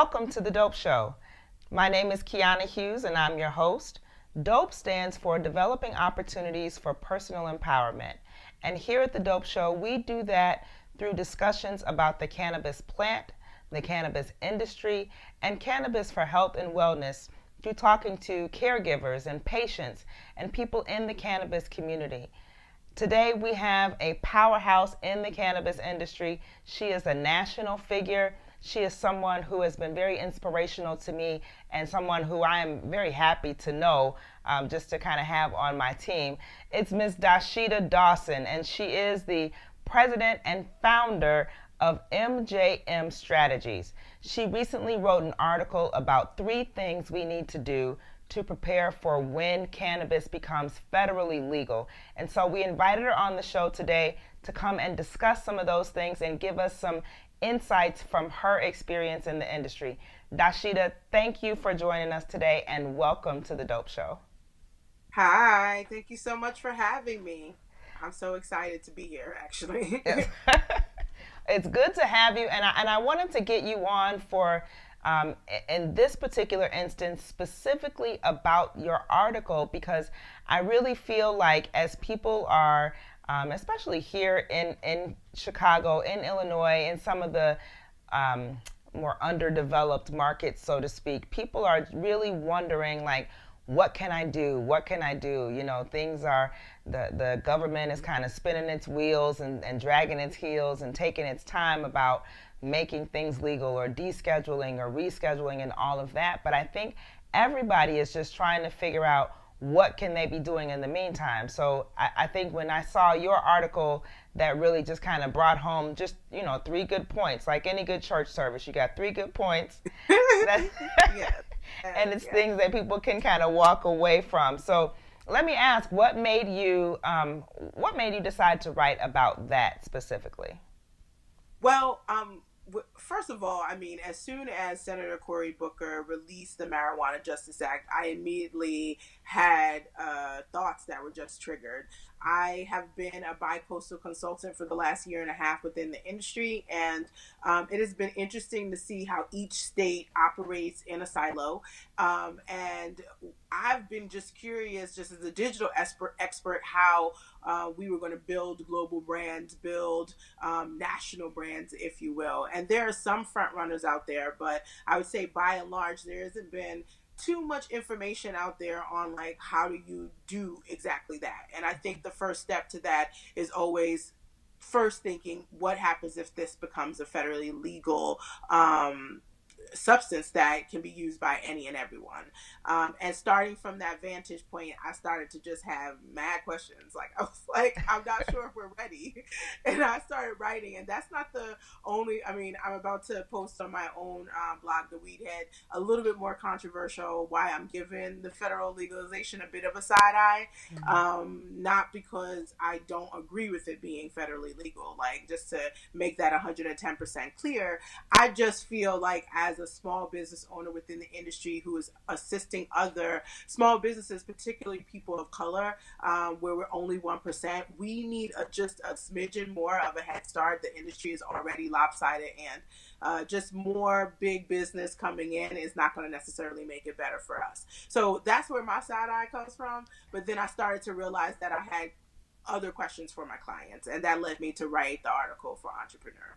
welcome to the Dope Show. My name is Kiana Hughes and I'm your host. DOPE stands for Developing Opportunities for Personal Empowerment. And here at the Dope Show, we do that through discussions about the cannabis plant, the cannabis industry, and cannabis for health and wellness through talking to caregivers and patients and people in the cannabis community. Today we have a powerhouse in the cannabis industry. She is a national figure. She is someone who has been very inspirational to me and someone who I am very happy to know, just to kind of have on my team. It's Ms. DAHSEEDA Dawson, and she is the president and founder of MJM Strategies. She recently wrote an article about 3 things we need to do to prepare for when cannabis becomes federally legal. And so we invited her on the show today to come and discuss some of those things and give us some insights from her experience in the industry. DAHSEEDA, thank you for joining us today and welcome to the Dope Show. Hi, thank you so much for having me. I'm so excited to be here, actually. It's good to have you, and I wanted to get you on for in this particular instance, specifically about your article, because I really feel like as people are, especially here in Chicago, in Illinois, in some of the more underdeveloped markets, so to speak, people are really wondering, like, what can I do? What can I do? You know, things are, the government is kind of spinning its wheels and dragging its heels and taking its time about making things legal or descheduling or rescheduling and all of that. But I think everybody is just trying to figure out what can they be doing in the meantime. So I think when I saw your article, that really just kind of brought home just, 3 good points. Like any good church service, you got 3 good points. Yes. And it's Yes. things that people can kind of walk away from. So let me ask, what made you decide to write about that specifically? Well, first of all, I mean, as soon as Senator Cory Booker released the Marijuana Justice Act, I immediately had thoughts that were just triggered. I have been a bi-coastal consultant for the last year and a half within the industry, and it has been interesting to see how each state operates in a silo. And I've been just curious, just as a digital expert, how we were going to build global brands, build national brands, if you will. And there are some front runners out there, but I would say by and large, there hasn't been too much information out there on like how do you do exactly that. And I think the first step to that is always first thinking, what happens if this becomes a federally legal substance that can be used by any and everyone. And starting from that vantage point, I started to just have mad questions. Like, I was like, I'm not sure if we're ready. And I started writing, and that's not the only, I mean, I'm about to post on my own blog, The Weed Head, a little bit more controversial, why I'm giving the federal legalization a bit of a side eye. Not because I don't agree with it being federally legal, like just to make that 110% clear. I just feel like as a small business owner within the industry who is assisting other small businesses, particularly people of color, where we're only 1%, we need just a smidgen more of a head start. The industry is already lopsided, and just more big business coming in is not going to necessarily make it better for us. So that's where my side eye comes from. But then I started to realize that I had other questions for my clients, and that led me to write the article for Entrepreneur.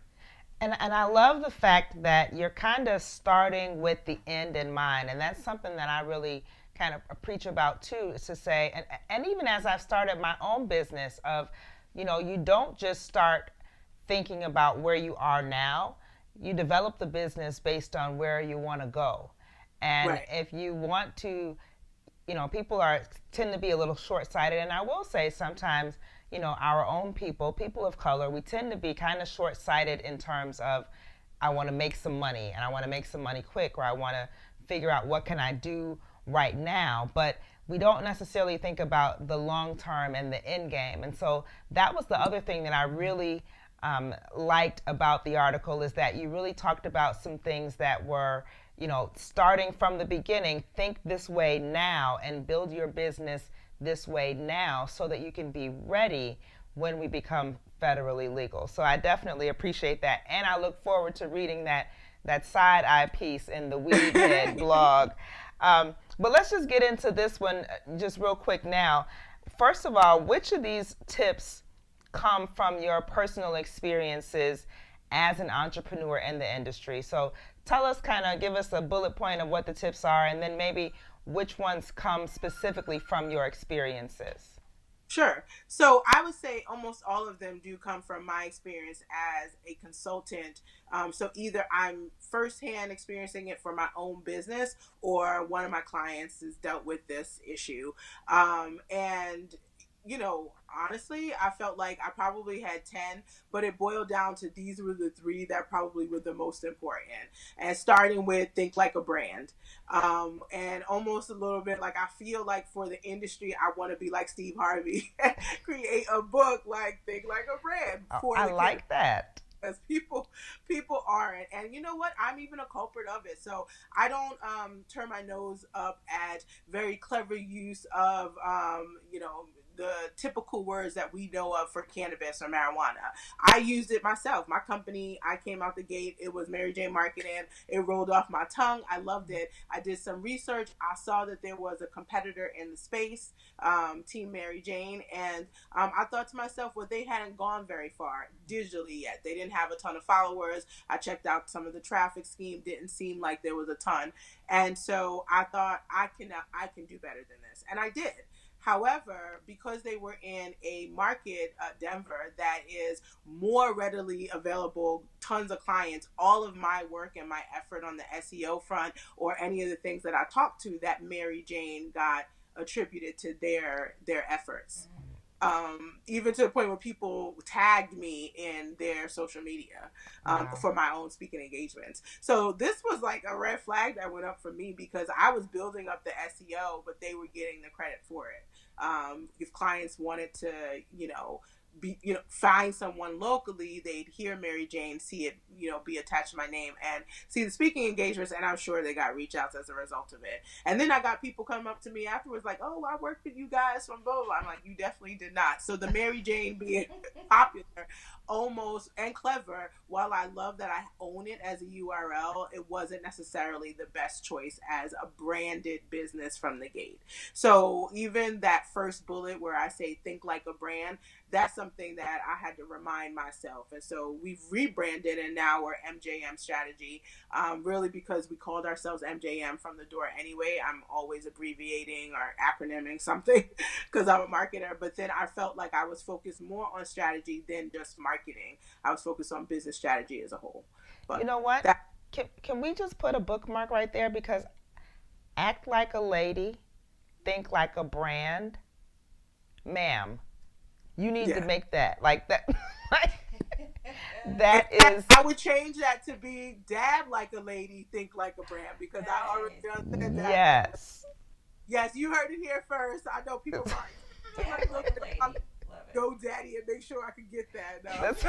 And I love the fact that you're kind of starting with the end in mind. And that's something that I really kind of preach about too, is to say, and even as I've started my own business of, you don't just start thinking about where you are now. You develop the business based on where you want to go. And Right. if you want to, people tend to be a little short-sighted. And I will say sometimes, our own people of color, we tend to be kind of short-sighted in terms of, I want to make some money and I want to make some money quick, or I want to figure out what can I do right now. But we don't necessarily think about the long term and the end game. And so that was the other thing that I really liked about the article, is that you really talked about some things that were, starting from the beginning, think this way now and build your business this way now so that you can be ready when we become federally legal. So I definitely appreciate that. And I look forward to reading that side eye piece in the Weed Head blog. But let's just get into this one just real quick now. First of all, which of these tips come from your personal experiences as an entrepreneur in the industry? So tell us, kind of give us a bullet point of what the tips are, and then maybe which ones come specifically from your experiences. Sure. So I would say almost all of them do come from my experience as a consultant. So either I'm firsthand experiencing it for my own business, or one of my clients has dealt with this issue. And honestly, I felt like I probably had 10, but it boiled down to these were the three that probably were the most important. And starting with think like a brand. And almost a little bit like I feel like for the industry, I want to be like Steve Harvey, create a book like Think Like a Brand Oh, for I the kids. like that. Because people aren't, and you know what, I'm even a culprit of it. So I don't turn my nose up at very clever use of the typical words that we know of for cannabis or marijuana. I used it myself. My company, I came out the gate, it was Mary Jane Marketing. It rolled off my tongue. I loved it. I did some research. I saw that there was a competitor in the space, Team Mary Jane, and I thought to myself, well, they hadn't gone very far digitally yet. They didn't have a ton of followers. I checked out some of the traffic scheme. Didn't seem like there was a ton. And so I thought I can do better than this. And I did. However, because they were in a market, Denver, that is more readily available, tons of clients, all of my work and my effort on the SEO front or any of the things that I talked to, that Mary Jane got attributed to their efforts. Even to the point where people tagged me in their social media Wow. for my own speaking engagements. So this was like a red flag that went up for me, because I was building up the SEO, but they were getting the credit for it. If clients wanted to, find someone locally, they'd hear Mary Jane, see it, be attached to my name and see the speaking engagements. And I'm sure they got reach outs as a result of it. And then I got people come up to me afterwards like, oh, I worked with you guys from blah, blah, blah. I'm like, you definitely did not. So the Mary Jane being popular almost and clever, while I love that I own it as a URL, it wasn't necessarily the best choice as a branded business from the gate. So even that first bullet where I say think like a brand, that's something that I had to remind myself. And so we've rebranded, and now we're MJM Strategy, really because we called ourselves MJM from the door anyway. I'm always abbreviating or acronyming something because I'm a marketer. But then I felt like I was focused more on strategy than just marketing. I was focused on business strategy as a whole. You But know what? that, Can we just put a bookmark right there? Because act like a lady, think like a brand. Ma'am, you need to yeah. make that. Like that. Like, And that is. I would change that to be dab like a lady, think like a brand, because I already Nice. done said that. Yes. Yes, you heard it here first. I know people probably Dab like like look a at lady. Love it. GoDaddy and make sure I can get that. No, That's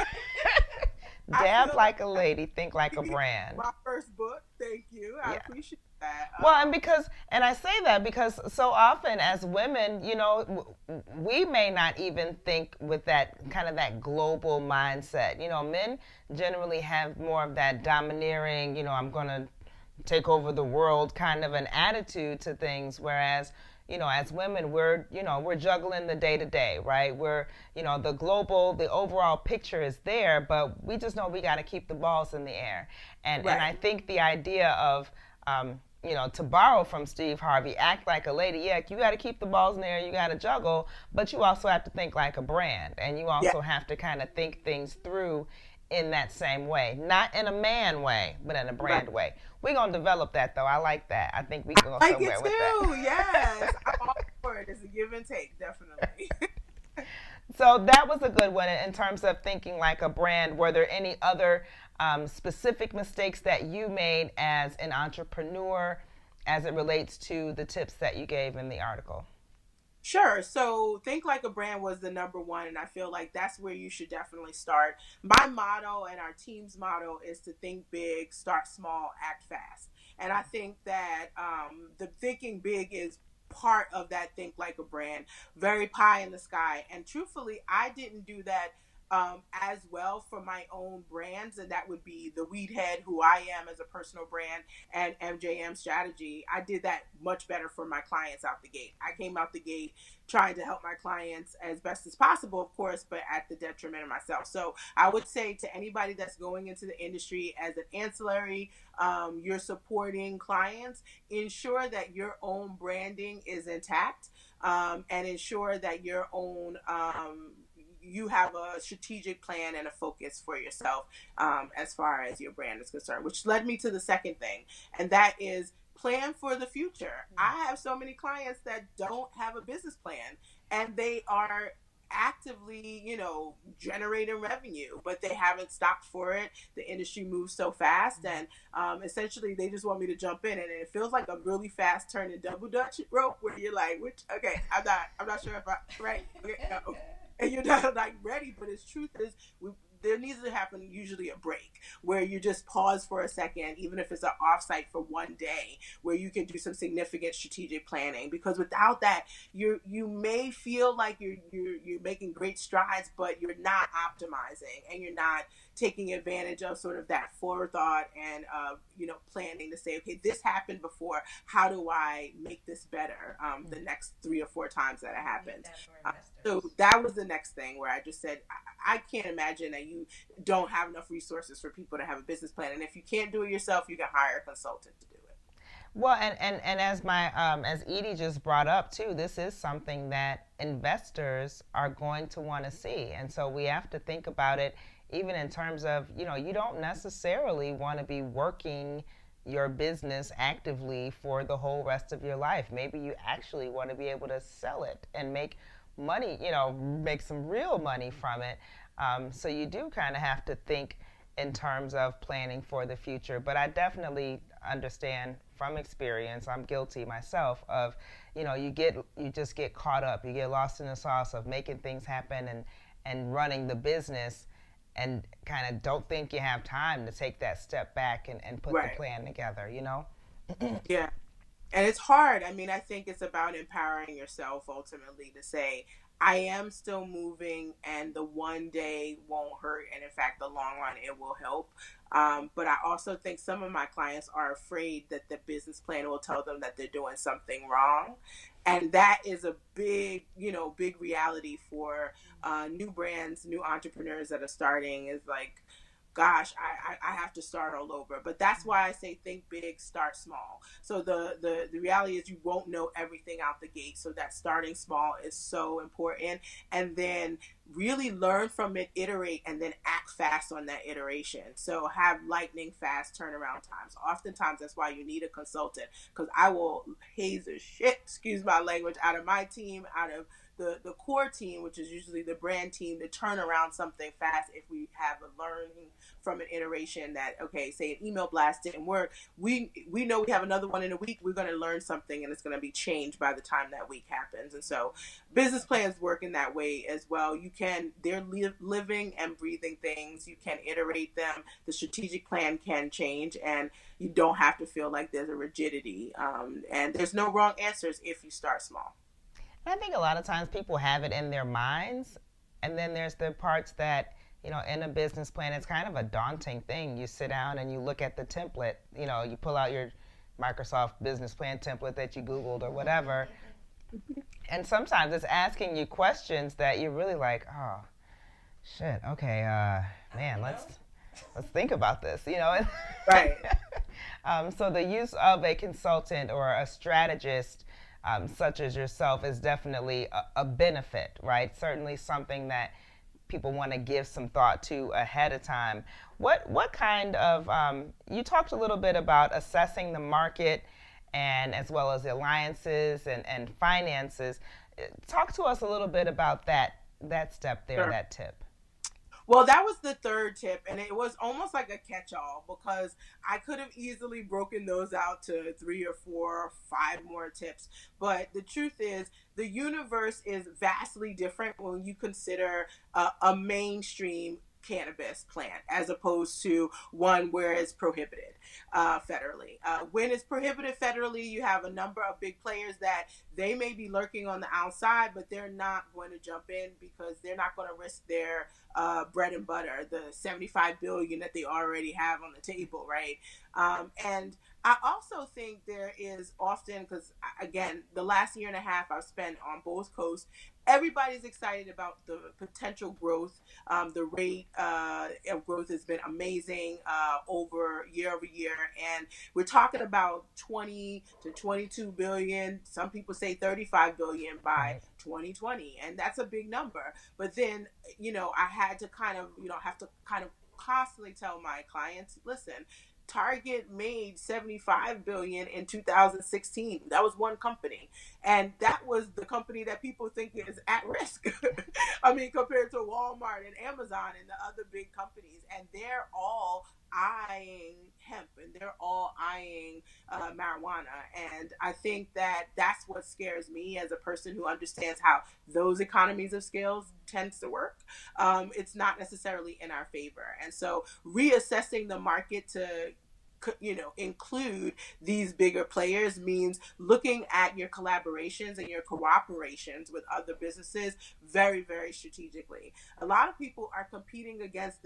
I dab feel like like a lady, think like a brand. my first book. Thank you. I Yeah. appreciate that. Well, and I say that because so often as women, we may not even think with that kind of that global mindset. Men generally have more of that domineering, I'm going to take over the world kind of an attitude to things, whereas as women, we're juggling the day to day, right? We're, the overall picture is there, but we just know we got to keep the balls in the air. And I Right. think the idea of, to borrow from Steve Harvey, act like a lady. Yeah, you got to keep the balls in the air, you got to juggle, but you also have to think like a brand, and you Yeah. also have to kind of think things through in that same way, not in a man way, but in a Right. brand way. We're gonna develop that though. I like that. I think we can go I like it somewhere with too. that. Yes. I'm all for it. It's a give and take, definitely. So that was a good one in terms of thinking like a brand. Were there any other specific mistakes that you made as an entrepreneur as it relates to the tips that you gave in the article? Sure. So think like a brand was the number one, and I feel like that's where you should definitely start. My motto and our team's motto is to think big, start small, act fast. And I think that the thinking big is part of that think like a brand, very pie in the sky. And truthfully, I didn't do that as well for my own brands, and that would be the Weed Head, who I am as a personal brand, and MJM Strategy. I did that much better for my clients out the gate. I came out the gate trying to help my clients as best as possible, of course, but at the detriment of myself. So I would say to anybody that's going into the industry as an ancillary, you're supporting clients, ensure that your own branding is intact, and ensure that your own you have a strategic plan and a focus for yourself, as far as your brand is concerned, which led me to the second thing, and that is plan for the future. I have so many clients that don't have a business plan, and they are actively, generating revenue, but they haven't stopped for it. The industry moves so fast, and essentially they just want me to jump in, and it feels like a really fast turning double dutch rope where you're like, which, okay, I'm not sure if I, right, okay, no. And you're not like ready, but its truth is, there needs to happen usually a break where you just pause for a second, even if it's an offsite for one day, where you can do some significant strategic planning. Because without that, you may feel like you're making great strides, but you're not optimizing, and you're not taking advantage of sort of that forethought and planning to say, okay, this happened before. How do I make this better the next 3 or 4 times that it happens? So that was the next thing where I just said, I can't imagine that you don't have enough resources for people to have a business plan. And if you can't do it yourself, you can hire a consultant to do it. Well, and as my as Edie just brought up too, this is something that investors are going to want to see, and so we have to think about it even in terms of, you don't necessarily want to be working your business actively for the whole rest of your life. Maybe you actually want to be able to sell it and make money, make some real money from it. So you do kind of have to think in terms of planning for the future. But I definitely understand from experience. I'm guilty myself of, you just get caught up. You get lost in the sauce of making things happen and running the business, and kind of don't think you have time to take that step back and put the Right. plan together, Yeah. And it's hard. I mean, I think it's about empowering yourself ultimately to say, I am still moving, and the one day won't hurt. And in fact, the long run, it will help. But I also think some of my clients are afraid that the business plan will tell them that they're doing something wrong. And that is a big, big reality for new brands, new entrepreneurs that are starting, is like, gosh, I have to start all over. But that's why I say think big, start small. So the reality is, you won't know everything out the gate. So that starting small is so important. And then really learn from it, iterate, and then act fast on that iteration. So have lightning fast turnaround times. Oftentimes that's why you need a consultant, because I will haze the shit, excuse my language, out of my team, out of the core team, which is usually the brand team, to turn around something fast if we have a learning from an iteration that, okay, say an email blast didn't work. We know we have another one in a week. We're going to learn something, and it's going to be changed by the time that week happens. And so business plans work in that way as well. They're living and breathing things. You can iterate them. The strategic plan can change, and you don't have to feel like there's a rigidity. And there's no wrong answers if you start small. I think a lot of times people have it in their minds, and then there's the parts that, in a business plan, it's kind of a daunting thing. You sit down and you look at the template, you pull out your Microsoft business plan template that you Googled or whatever, and sometimes it's asking you questions that you're really like, oh, shit, okay, man, let's think about this, Right. So the use of a consultant or a strategist, such as yourself, is definitely a benefit, right? Certainly something that people want to give some thought to ahead of time. What kind of, you talked a little bit about assessing the market, and as well as the alliances and finances. Talk to us a little bit about that step there, Sure. that tip. Well, that was the third tip, and it was almost like a catch-all, because I could have easily broken those out to 3 or 4 or 5 more tips. But the truth is, the universe is vastly different when you consider a mainstream cannabis plant as opposed to one where it's prohibited federally. When it's prohibited federally, you have a number of big players that they may be lurking on the outside, but they're not going to jump in because they're not going to risk their bread and butter, the 75 billion that they already have on the table, right? And I also think there is often, because again, the last year and a half I've spent on both coasts, everybody's excited about the potential growth. The rate of growth has been amazing year over year. And we're talking about 20 to 22 billion. Some people say 35 billion by Right. 2020. And that's a big number. But then, I had to have to constantly tell my clients, listen, Target made 75 billion in 2016. That was one company, and that was the company that people think is at risk. I mean, compared to Walmart and Amazon and the other big companies, and they're all eyeing hemp and they're all eyeing marijuana. And I think that that's what scares me as a person who understands how those economies of scales tends to work. It's not necessarily in our favor. And so reassessing the market to include these bigger players means looking at your collaborations and your cooperations with other businesses very, very strategically. A lot of people are competing against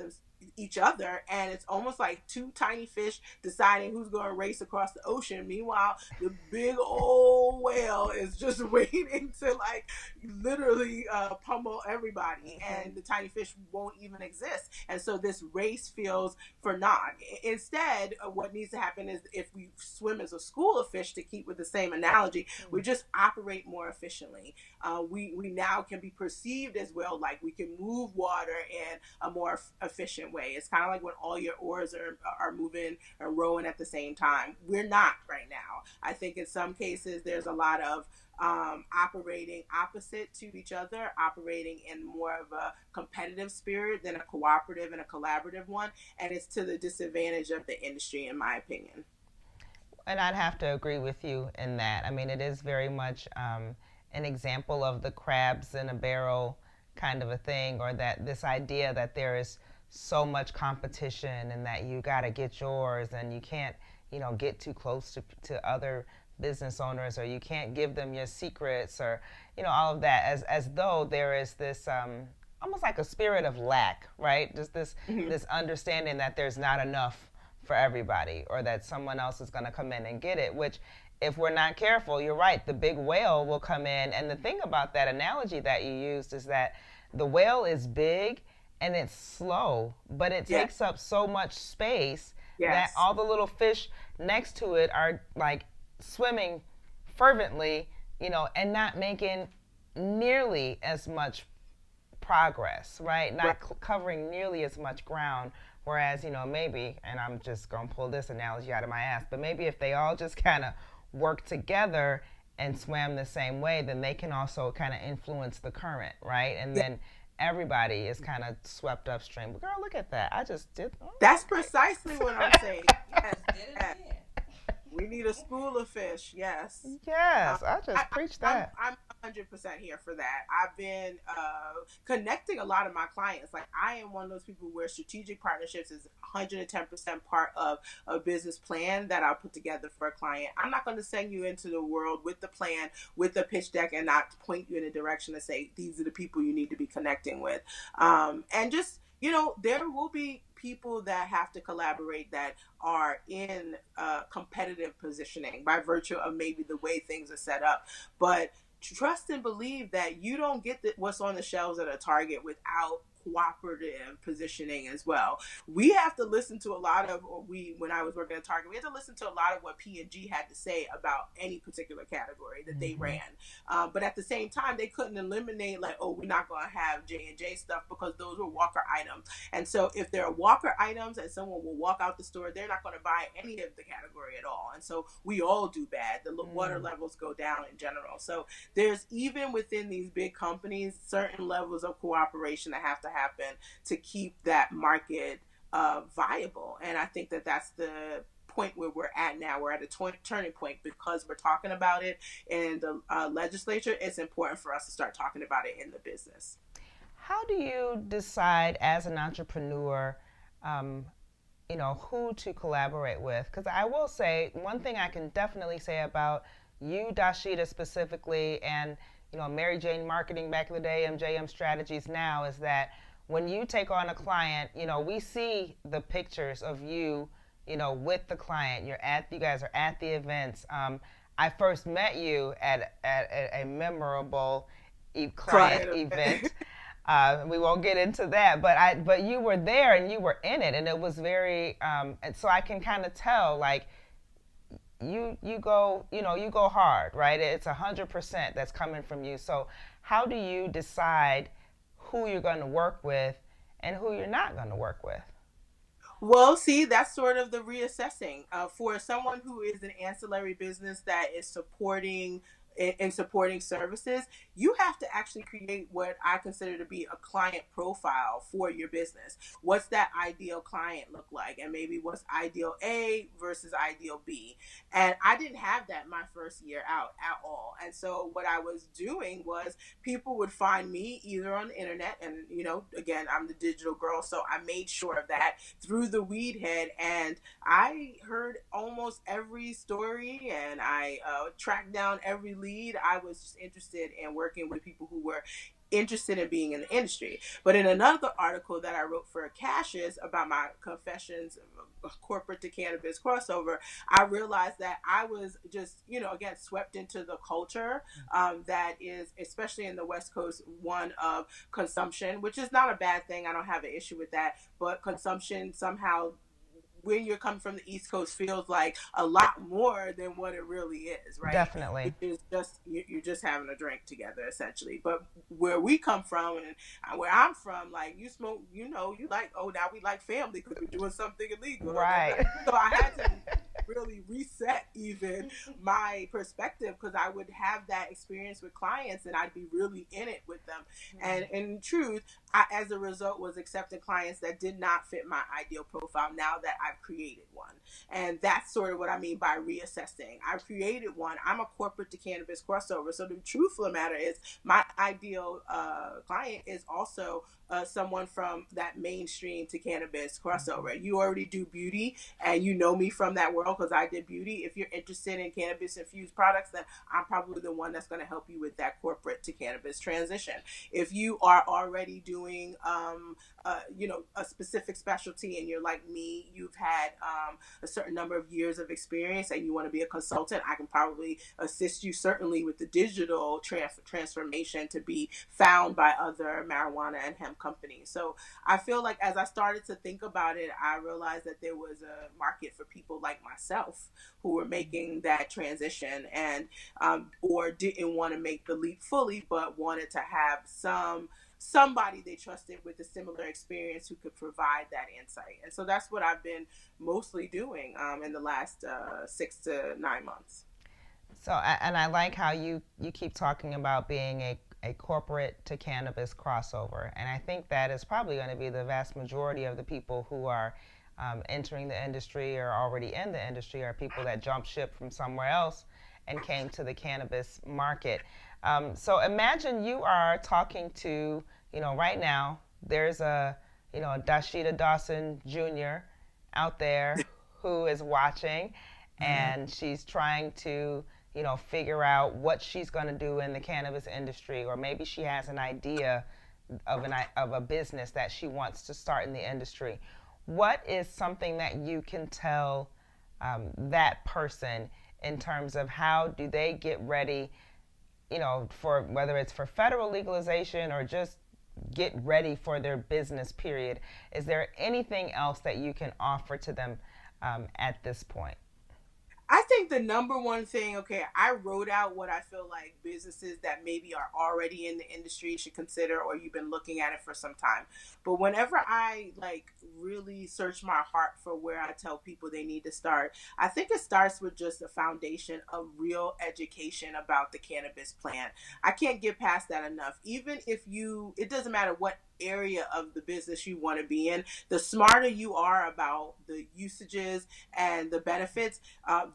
each other, and it's almost like two tiny fish deciding who's going to race across the ocean. Meanwhile, the big old whale is just waiting to literally pummel everybody, and the tiny fish won't even exist. And so this race feels for naught. Instead, what needs to happen is, if we swim as a school of fish, to keep with the same analogy, we just operate more efficiently. We now can be perceived as well, like we can move water in a more efficient way. It's kind of like when all your oars are moving or rowing at the same time. We're not right now. I think in some cases there's a lot of operating opposite to each other, operating in more of a competitive spirit than a cooperative and a collaborative one. And it's to the disadvantage of the industry, in my opinion. And I'd have to agree with you in that. I mean, it is very much an example of the crabs in a barrel kind of a thing, or that this idea that there is so much competition and that you got to get yours, and you can't, get too close to other business owners, or you can't give them your secrets, or all of that, as though there is this almost like a spirit of lack, right? Just this understanding that there's not enough for everybody, or that someone else is going to come in and get it, which, if we're not careful, you're right, the big whale will come in. And the thing about that analogy that you used is that the whale is big and it's slow, but it takes up so much space that all the little fish next to it are like swimming fervently, and not making nearly as much progress, right? Not covering nearly as much ground. Whereas, maybe, and I'm just going to pull this analogy out of my ass, but maybe if they all just kind of work together and swam the same way, then they can also kind of influence the current, right? And then everybody is kind of swept upstream. Girl, look at that. I just did. Oh, that's precisely what I'm saying. Yes. We need a school of fish. Yes. Yes, I just preached that. I'm 100% here for that. I've been connecting a lot of my clients. Like, I am one of those people where strategic partnerships is 110% part of a business plan that I'll put together for a client. I'm not going to send you into the world with the plan, with the pitch deck, and not point you in a direction to say, these are the people you need to be connecting with. And just, there will be people that have to collaborate that are in competitive positioning by virtue of maybe the way things are set up. But trust and believe that you don't get what's on the shelves at a Target without cooperative positioning as well. We have to listen to a lot of, when I was working at Target, we had to listen to a lot of what P&G had to say about any particular category that they ran. But at the same time, they couldn't eliminate we're not going to have J&J stuff because those were Walker items. And so if there are Walker items and someone will walk out the store, they're not going to buy any of the category at all. And so we all do bad. The water levels go down in general. So there's, even within these big companies, certain levels of cooperation that have to happen to keep that market viable. And I think that that's the point where we're at now. We're at a turning point because we're talking about it in the legislature. It's important for us to start talking about it in the business. how do you decide as an entrepreneur, um, who to collaborate with? Because I will say one thing I can definitely say about you, DAHSEEDA specifically, and Mary Jane Marketing back in the day, MJM Strategies now, is that when you take on a client, we see the pictures of you, with the client. You guys are at the events. I first met you at a memorable client Client event. event. We won't get into that, but you were there and you were in it, and it was very and so I can kind of tell, like, you go, you go hard, right? It's 100% that's coming from you. So how do you decide who you're going to work with and who you're not going to work with? Well, see, that's sort of the reassessing. For someone who is an ancillary business that is supporting in supporting services, you have to actually create what I consider to be a client profile for your business. What's that ideal client look like? And maybe what's ideal A versus ideal B? And I didn't have that my first year out at all. And so what I was doing was people would find me either on the internet, and again, I'm the digital girl, so I made sure of that through the weed head, and I heard almost every story, and I tracked down every lead. I was just interested in working with people who were interested in being in the industry. But in another article that I wrote for Cassius about my confessions of corporate to cannabis crossover, I realized that I was just, again, swept into the culture that is, especially in the West Coast, one of consumption, which is not a bad thing. I don't have an issue with that. But consumption somehow, when you're coming from the East Coast, feels like a lot more than what it really is, right? Definitely. Which is just you're just having a drink together, essentially. But where we come from and where I'm from, like, you smoke, you like, oh, now we like family because we're doing something illegal. Right. So I had to really reset even my perspective, because I would have that experience with clients and I'd be really in it with them. And in truth, I, as a result, was accepting clients that did not fit my ideal profile now that I've created one. And that's sort of what I mean by reassessing. I've created one. I'm a corporate to cannabis crossover. So the truth of the matter is my ideal client is also someone from that mainstream to cannabis crossover. You already do beauty and you know me from that world because I did beauty. If you're interested in cannabis infused products, then I'm probably the one that's going to help you with that corporate to cannabis transition. If you are already doing a specific specialty and you're like me, you've had a certain number of years of experience and you want to be a consultant, I can probably assist you certainly with the digital transformation to be found by other marijuana and hemp companies. So I feel like as I started to think about it, I realized that there was a market for people like myself who were making that transition and or didn't want to make the leap fully, but wanted to have somebody they trusted with a similar experience who could provide that insight. And so that's what I've been mostly doing in the last 6 to 9 months. So, and I like how you keep talking about being a corporate to cannabis crossover. And I think that is probably going to be the vast majority of the people who are entering the industry or already in the industry are people that jumped ship from somewhere else and came to the cannabis market. So imagine you are talking to, right now, there's a, DAHSEEDA Dawson Jr. out there who is watching, and she's trying to, figure out what she's going to do in the cannabis industry, or maybe she has an idea of a business that she wants to start in the industry. What is something that you can tell that person in terms of how do they get ready, for whether it's for federal legalization or just get ready for their business period? Is there anything else that you can offer to them at this point? I think the number one thing, okay, I wrote out what I feel like businesses that maybe are already in the industry should consider, or you've been looking at it for some time. But whenever I really search my heart for where I tell people they need to start, I think it starts with just a foundation of real education about the cannabis plant. I can't get past that enough. Even if it doesn't matter what area of the business you want to be in, the smarter you are about the usages and the benefits,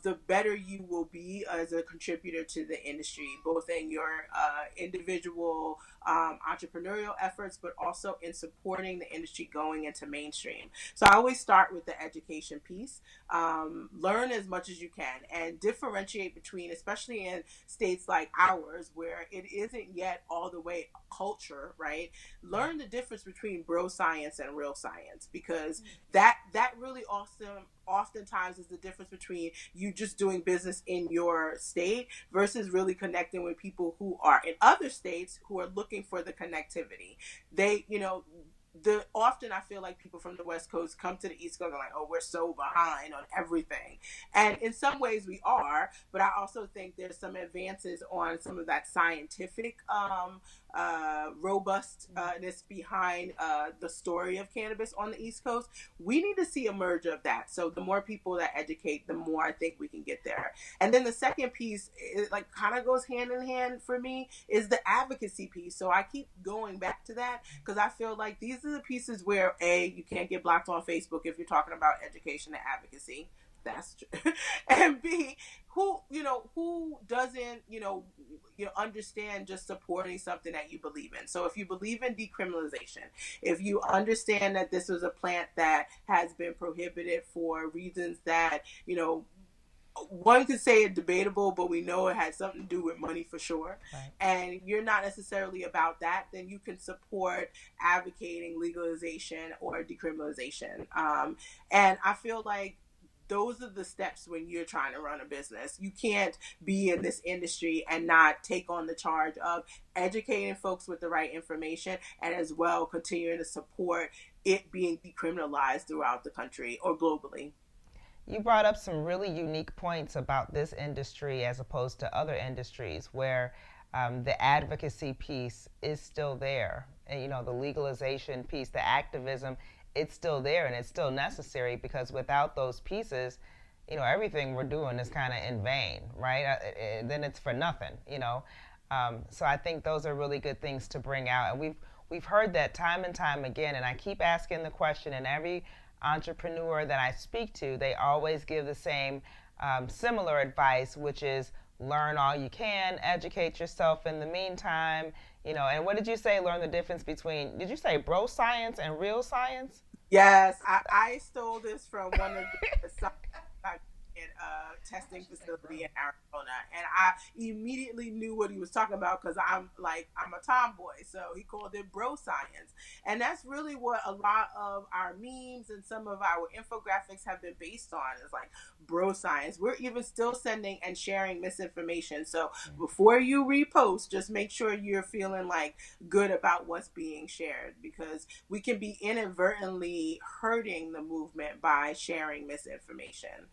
the better you will be as a contributor to the industry, both in your individual entrepreneurial efforts, but also in supporting the industry going into mainstream. So I always start with the education piece. Learn as much as you can and differentiate between, especially in states like ours, where it isn't yet all the way culture, right? Learn the difference between bro science and real science, because that really awesome oftentimes is the difference between you just doing business in your state versus really connecting with people who are in other states who are looking for the connectivity. They, the often I feel like people from the West Coast come to the East Coast and like, oh, we're so behind on everything. And in some ways we are, but I also think there's some advances on some of that scientific robustness behind the story of cannabis on the East Coast. We need to see a merge of that. So the more people that educate, the more I think we can get there. And then the second piece, it like kind of goes hand in hand for me, is the advocacy piece. So I keep going back to that because I feel like these are the pieces where A, you can't get blocked on Facebook if you're talking about education and advocacy. That's true. And B, who doesn't, understand just supporting something that you believe in. So if you believe in decriminalization, if you understand that this was a plant that has been prohibited for reasons that, one could say it's debatable, but we know it had something to do with money for sure. Right. And you're not necessarily about that, then you can support advocating legalization or decriminalization. And I feel like those are the steps when you're trying to run a business. You can't be in this industry and not take on the charge of educating folks with the right information and as well continuing to support it being decriminalized throughout the country or globally. You brought up some really unique points about this industry as opposed to other industries where the advocacy piece is still there. And, the legalization piece, the activism, it's still there and it's still necessary, because without those pieces, everything we're doing is kind of in vain, right? Then it's for nothing, So I think those are really good things to bring out. And we've heard that time and time again, and I keep asking the question, and every entrepreneur that I speak to, they always give the same similar advice, which is learn all you can, educate yourself in the meantime, and what did you say? Learn the difference between, did you say bro science and real science? Yes, I stole this from one of the testing facility in Arizona, and I immediately knew what he was talking about because I'm a tomboy, so he called it bro science, and that's really what a lot of our memes and some of our infographics have been based on, is like bro science. We're even still sending and sharing misinformation, so before you repost, just make sure you're feeling like good about what's being shared, because we can be inadvertently hurting the movement by sharing misinformation.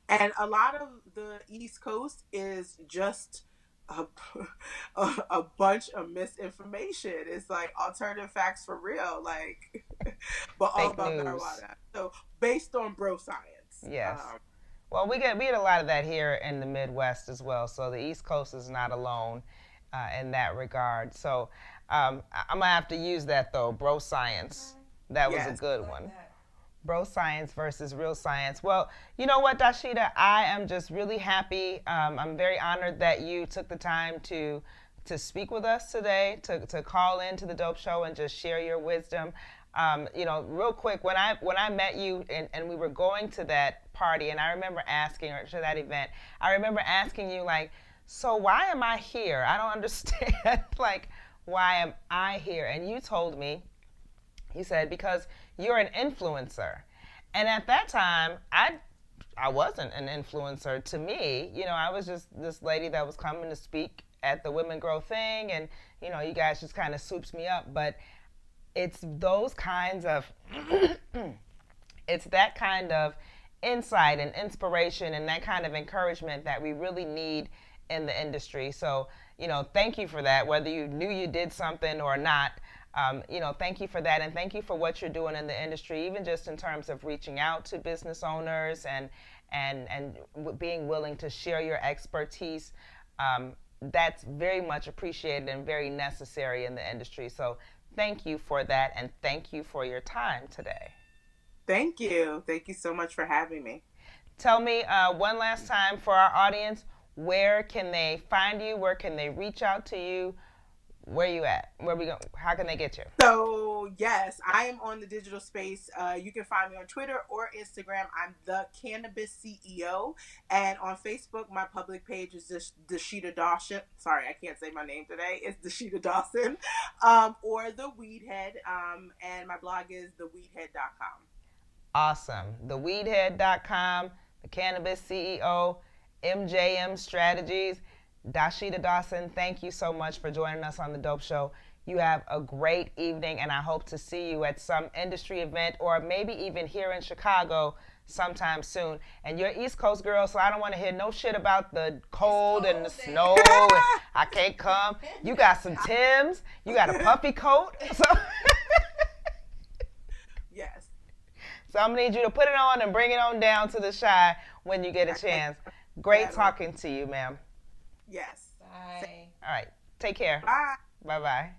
And a lot of the East Coast is just a bunch of misinformation. It's like alternative facts for real, like, but all about marijuana. So based on bro science. Yes. Well, we get a lot of that here in the Midwest as well. So the East Coast is not alone in that regard. So I'm gonna have to use that though, bro science. That was a good one. Bro science versus real science. Well, you know what, DAHSEEDA, I am just really happy. I'm very honored that you took the time to speak with us today, to call into the Dope Show and just share your wisdom. Real quick, when I met you and we were going to that party, and I remember asking, or to that event, I remember asking you, like, so why am I here? I don't understand. Like, why am I here? And you told me, you said, because you're an influencer. And at that time, I wasn't an influencer. To me, I was just this lady that was coming to speak at the Women Grow thing, and, you guys just kind of soups me up. But it's those kinds of, it's that kind of insight and inspiration and that kind of encouragement that we really need in the industry. So, thank you for that, whether you knew you did something or not. Thank you for that, and thank you for what you're doing in the industry, even just in terms of reaching out to business owners and being willing to share your expertise. That's very much appreciated and very necessary in the industry. So thank you for that, and thank you for your time today. Thank you. Thank you so much for having me. Tell me one last time for our audience, where can they find you? Where can they reach out to you? Where you at? Where we go? How can they get you? So yes, I am on the digital space. You can find me on Twitter or Instagram. I'm the Cannabis CEO, and on Facebook, my public page is just DAHSEEDA Dawson. Sorry, I can't say my name today. It's DAHSEEDA Dawson, or the Weedhead. And my blog is theweedhead.com. Awesome. Theweedhead.com, the Cannabis CEO, MJM Strategies. DAHSEEDA Dawson, thank you so much for joining us on The Dope Show. You have a great evening, and I hope to see you at some industry event or maybe even here in Chicago sometime soon. And you're East Coast girl, so I don't want to hear no shit about the cold and the snow. And I can't come. You got some Timbs. You got a puffy coat. So Yes. So I'm going to need you to put it on and bring it on down to the Shy when you get a chance. Great talking to you, ma'am. Yes. Bye. All right. Take care. Bye. Bye-bye.